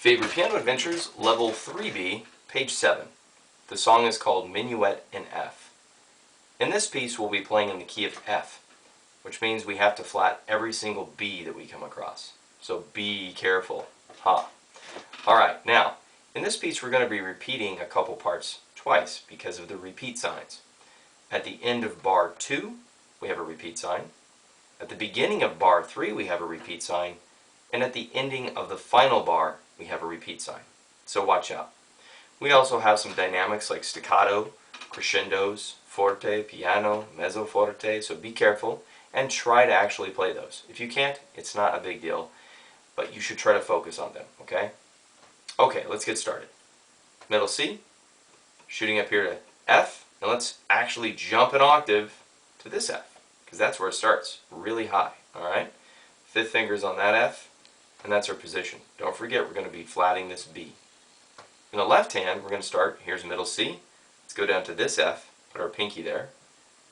Faber Piano Adventures, Level 3B, page 7. The song is called Minuet in F. In this piece we'll be playing in the key of F, which means we have to flat every single B that we come across. So be careful. Ha. Alright, now, in this piece we're going to be repeating a couple parts twice because of the repeat signs. At the end of bar 2, we have a repeat sign. At the beginning of bar 3, we have a repeat sign. And at the ending of the final bar, we have a repeat sign. So watch out. We also have some dynamics like staccato, crescendos, forte, piano, mezzo forte, so be careful and try to actually play those. If you can't, it's not a big deal, but you should try to focus on them, okay? Okay, let's get started. Middle C, shooting up here to F, and let's actually jump an octave to this F, because that's where it starts, really high, alright? Fifth finger's on that F, and that's our position. Don't forget, we're going to be flatting this B. In the left hand, we're going to start, here's middle C, let's go down to this F, put our pinky there,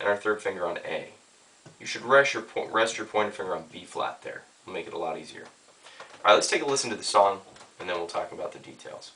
and our third finger on A. You should rest your pointer finger on B flat there. It'll make it a lot easier. Alright, let's take a listen to the song, and then we'll talk about the details.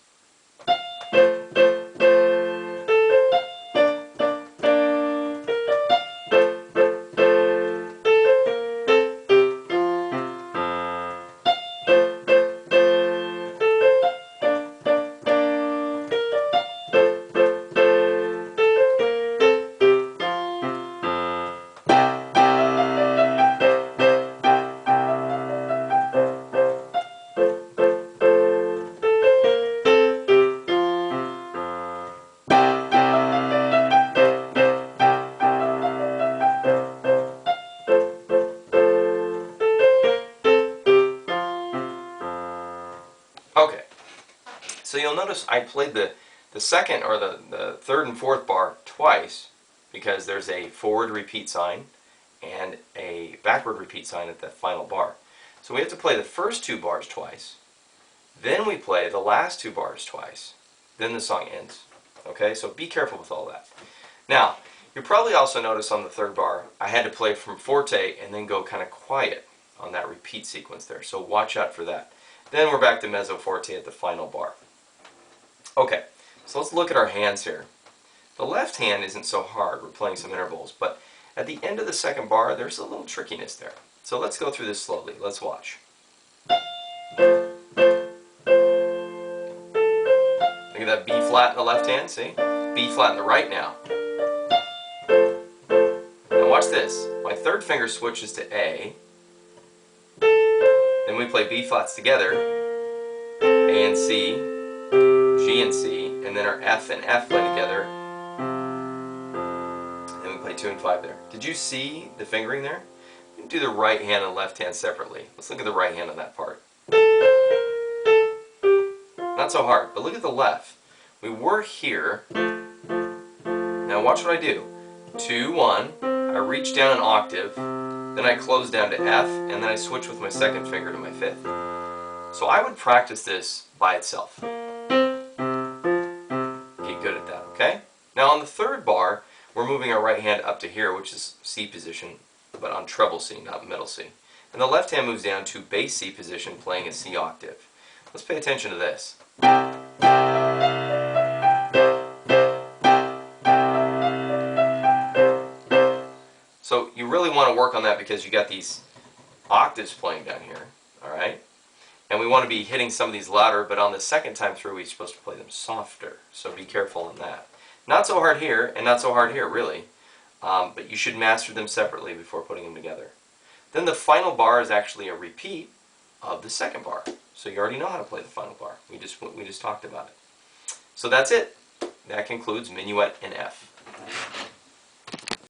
Okay, so you'll notice I played the second or the third and fourth bar twice because there's a forward repeat sign and a backward repeat sign at the final bar. So we have to play the first two bars twice, then we play the last two bars twice, then the song ends. Okay, so be careful with all that. Now, you'll probably also notice on the third bar I had to play from forte and then go kind of quiet on that repeat sequence there, so watch out for that. Then we're back to mezzo forte at the final bar. Okay, so let's look at our hands here. The left hand isn't so hard, we're playing some intervals, but at the end of the second bar there's a little trickiness there. So let's go through this slowly, let's watch. Look at that B flat in the left hand, see? B flat in the right now. Now watch this, my third finger switches to A. Then we play B flats together, A and C, G and C, and then our F and F play together. Then we play 2 and 5 there. Did you see the fingering there? We can do the right hand and left hand separately. Let's look at the right hand on that part. Not so hard, but look at the left. We were here. Now watch what I do. 2, 1, I reach down an octave, then I close down to F, and then I switch with my second finger to my fifth. So I would practice this by itself. Get good at that, okay? Now on the third bar, we're moving our right hand up to here, which is C position, but on treble C, not middle C. And the left hand moves down to bass C position, playing a C octave. Let's pay attention to this. So you really want to work on that because you got these octaves playing down here, alright? And we want to be hitting some of these louder, but on the second time through we're supposed to play them softer, so be careful on that. Not so hard here, and not so hard here, really, but you should master them separately before putting them together. Then the final bar is actually a repeat of the second bar, so you already know how to play the final bar. We just talked about it. So that's it. That concludes Minuet in F.